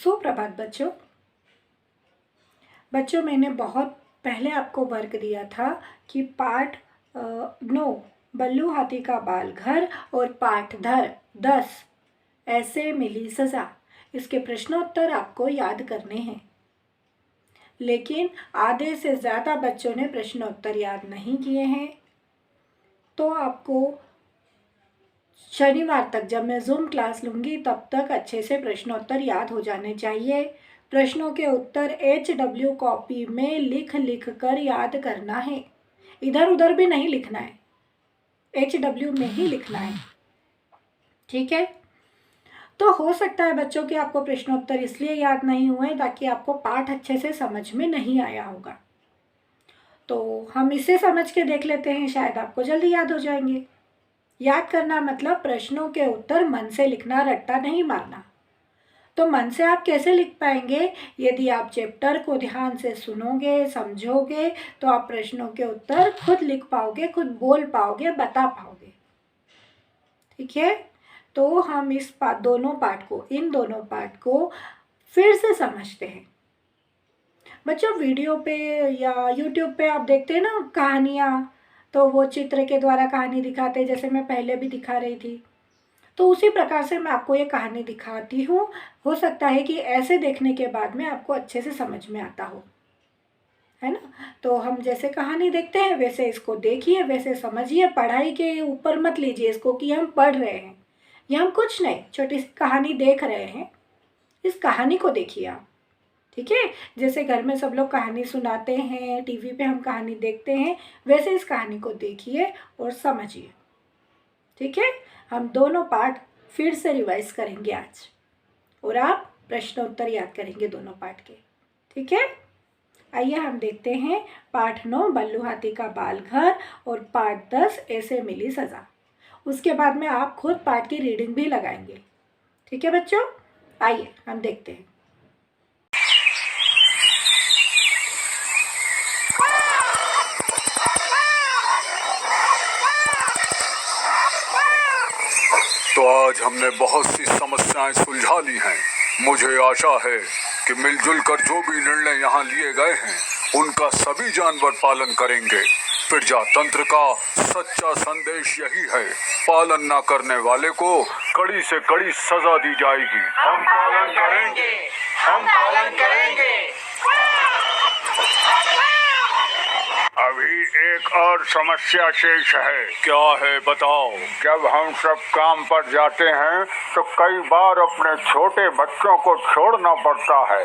सुप्रभात बच्चों मैंने बहुत पहले आपको वर्क दिया था कि पाठ 9 बल्लू हाथी का बाल घर और पाठ 10 ऐसे मिली सज़ा, इसके प्रश्नोत्तर आपको याद करने हैं। लेकिन आधे से ज़्यादा बच्चों ने प्रश्नोत्तर याद नहीं किए हैं, तो आपको शनिवार तक जब मैं जूम क्लास लूँगी तब तक अच्छे से प्रश्नोत्तर याद हो जाने चाहिए। प्रश्नों के उत्तर HW कॉपी में लिख कर याद करना है, इधर उधर भी नहीं लिखना है, HW में ही लिखना है, ठीक है। तो हो सकता है बच्चों कि आपको प्रश्नोत्तर इसलिए याद नहीं हुए ताकि आपको पाठ अच्छे से समझ में नहीं आया होगा। तो हम इसे समझ के देख लेते हैं, शायद आपको जल्दी याद हो जाएंगे। याद करना मतलब प्रश्नों के उत्तर मन से लिखना, रट्टा नहीं मारना। तो मन से आप कैसे लिख पाएंगे? यदि आप चैप्टर को ध्यान से सुनोगे, समझोगे, तो आप प्रश्नों के उत्तर खुद लिख पाओगे, खुद बोल पाओगे, बता पाओगे, ठीक है। तो हम इन दोनों पाठ को फिर से समझते हैं। बच्चों वीडियो पे या यूट्यूब पे आप देखते हैं ना कहानियाँ, तो वो चित्र के द्वारा कहानी दिखाते हैं, जैसे मैं पहले भी दिखा रही थी। तो उसी प्रकार से मैं आपको ये कहानी दिखाती हूँ। हो सकता है कि ऐसे देखने के बाद में आपको अच्छे से समझ में आता हो, है ना। तो हम जैसे कहानी देखते हैं वैसे इसको देखिए, वैसे समझिए। पढ़ाई के ऊपर मत लीजिए इसको कि हम पढ़ रहे हैं, ये हम कुछ नहीं, छोटी सी कहानी देख रहे हैं। इस कहानी को देखिए आप, ठीक है। जैसे घर में सब लोग कहानी सुनाते हैं, टीवी पे हम कहानी देखते हैं, वैसे इस कहानी को देखिए और समझिए, ठीक है। हम दोनों पाठ फिर से रिवाइज करेंगे आज, और आप प्रश्नोत्तर याद करेंगे दोनों पाठ के, ठीक है। आइए हम देखते हैं पाठ 9 बल्लू हाथी का बाल घर और पाठ 10 ऐसे मिली सज़ा। उसके बाद में आप खुद पाठ की रीडिंग भी लगाएंगे, ठीक है बच्चों। आइए हम देखते हैं। तो आज हमने बहुत सी समस्याएं सुलझा ली हैं। मुझे आशा है कि मिलजुल कर जो भी निर्णय यहाँ लिए गए हैं उनका सभी जानवर पालन करेंगे। प्रजातंत्र का सच्चा संदेश यही है, पालन न करने वाले को कड़ी से कड़ी सजा दी जाएगी। हम पालन करेंगे, हम पालन करेंगे। अभी एक और समस्या शेष है। क्या है बताओ। जब हम सब काम पर जाते हैं तो कई बार अपने छोटे बच्चों को छोड़ना पड़ता है।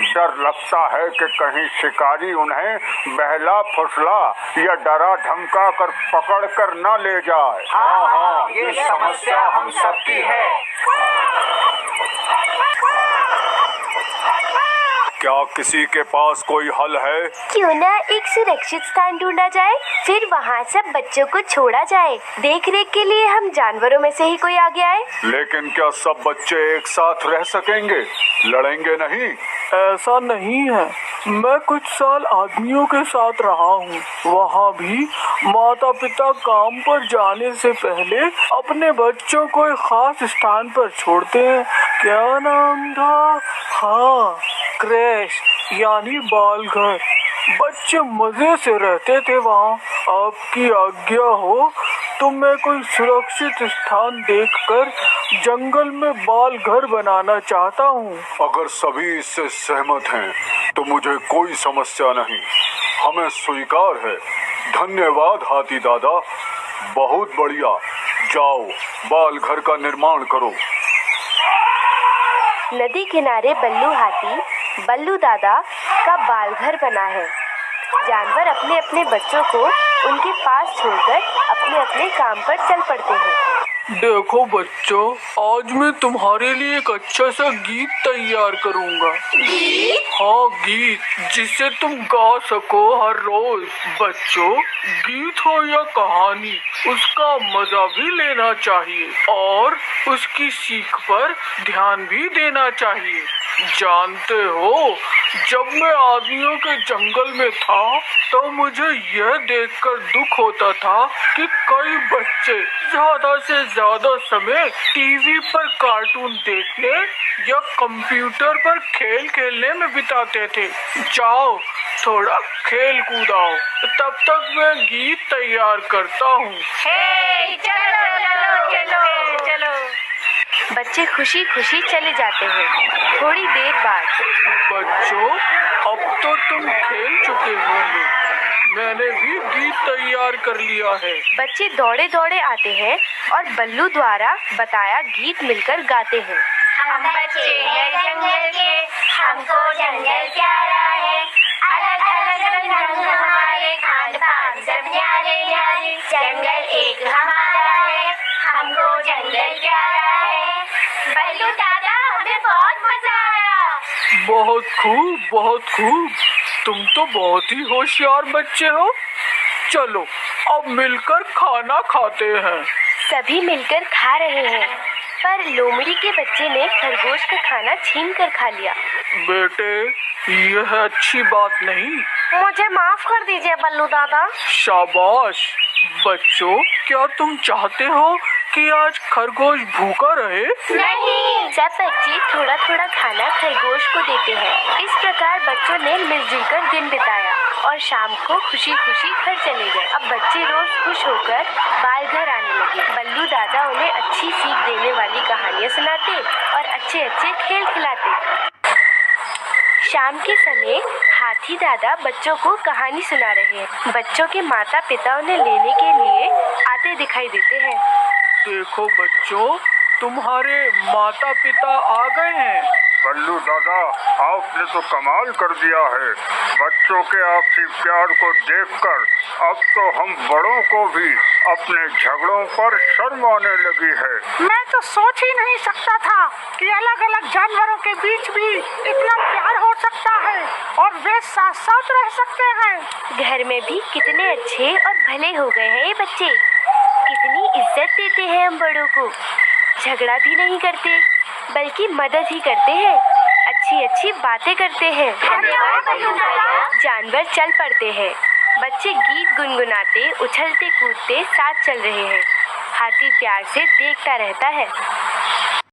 डर लगता है कि कहीं शिकारी उन्हें बहला फुसला या डरा धमका कर पकड़ कर न ले जाए। हाँ, ये समस्या हम सबकी है। क्या किसी के पास कोई हल है? क्यों ना एक सुरक्षित स्थान ढूंढा जाए, फिर वहाँ सब बच्चों को छोड़ा जाए। देख रेख के लिए हम जानवरों में से ही कोई आगे आए। लेकिन क्या सब बच्चे एक साथ रह सकेंगे? लड़ेंगे नहीं? ऐसा नहीं है। मैं कुछ साल आदमियों के साथ रहा हूँ। वहाँ भी माता पिता काम पर जाने से पहले अपने बच्चों को एक खास स्थान पर छोड़ते हैं। क्या नाम था? हाँ, क्रैश यानी बाल घर। बच्चे मजे से रहते थे वहाँ। आपकी आज्ञा हो तो मैं कोई सुरक्षित स्थान देखकर जंगल में बाल घर बनाना चाहता हूँ। अगर सभी इससे सहमत हैं तो मुझे कोई समस्या नहीं, हमें स्वीकार है। धन्यवाद हाथी दादा, बहुत बढ़िया। जाओ बाल घर का निर्माण करो। नदी किनारे बल्लू दादा का बाल घर बना है। जानवर अपने अपने बच्चों को उनके पास छोड़कर अपने अपने काम पर चल पड़ते हैं। देखो बच्चों, आज मैं तुम्हारे लिए एक अच्छा सा गीत तैयार करूंगा। गीत? हाँ, गीत जिसे तुम गा सको हर रोज। बच्चों, गीत हो या कहानी, उसका मजा भी लेना चाहिए और उसकी सीख पर ध्यान भी देना चाहिए। जानते हो, जब मैं आदमियों के जंगल में था तो मुझे यह देखकर दुख होता था कि कई बच्चे ज्यादा से ज्यादा समय टीवी पर कार्टून देखने या कंप्यूटर पर खेल खेलने में बिताते थे। जाओ थोड़ा खेल कूदाओ, तब तक मैं गीत तैयार करता हूँ। चलो चलो चलो चलो। बच्चे खुशी खुशी चले जाते हैं। थोड़ी देर बाद बच्चों, अब तो तुम खेल चुके होंगे, मैंने भी गीत तैयार कर लिया है। बच्चे दौड़े दौड़े आते हैं और बल्लू द्वारा बताया गीत मिलकर गाते हैं। हम बच्चे हैं जंगल के, हमको जंगल प्यारा है। अलग अलग रंग हमारे, खान पान सब न्यारे न्यारे। जंगल एक हमारा है, हमको जंगल प्यारा है। बल्लू दादा, हमें बहुत मजा आया। बहुत खूब, बहुत खूब। तुम तो बहुत ही होशियार बच्चे हो। चलो अब मिलकर खाना खाते हैं। सभी मिलकर खा रहे हैं, पर लोमड़ी के बच्चे ने खरगोश का खाना छीन कर खा लिया। बेटे, यह अच्छी बात नहीं। मुझे माफ कर दीजिए बल्लू दादा। शाबाश। बच्चों, क्या तुम चाहते हो कि आज खरगोश भूखा रहे? नहीं। सब बच्चे थोड़ा थोड़ा खाना खरगोश को देते हैं। इस प्रकार बच्चों ने मिलजुल कर दिन बिताया और शाम को खुशी खुशी घर चले गए। अब बच्चे रोज खुश होकर बाल घर आने लगे। बल्लू दादा उन्हें अच्छी सीख देने वाली कहानियाँ सुनाते और अच्छे अच्छे खेल खिलाते। शाम के समय हाथी दादा बच्चों को कहानी सुना रहे हैं। बच्चों के माता पिता उन्हें लेने के लिए आते दिखाई देते हैं। देखो बच्चों, तुम्हारे माता पिता आ गए हैं। बल्लू दादा, आपने तो कमाल कर दिया है। बच्चों के आपसी प्यार को देखकर अब तो हम बड़ों को भी अपने झगड़ों पर शर्म आने लगी है। मैं तो सोच ही नहीं सकता था कि अलग अलग जानवरों के बीच भी इतना प्यार हो सकता है और वे साथ साथ रह सकते हैं। घर में भी कितने अच्छे और भले हो गए हैं ये बच्चे। कितनी इज्जत देते हैं हम बड़ों को। झगड़ा भी नहीं करते, बल्कि मदद ही करते हैं। अच्छी अच्छी बातें करते हैं। जानवर चल पड़ते हैं। बच्चे गीत गुनगुनाते, उछलते कूदते साथ चल रहे हैं। हाथी प्यार से देखता रहता है।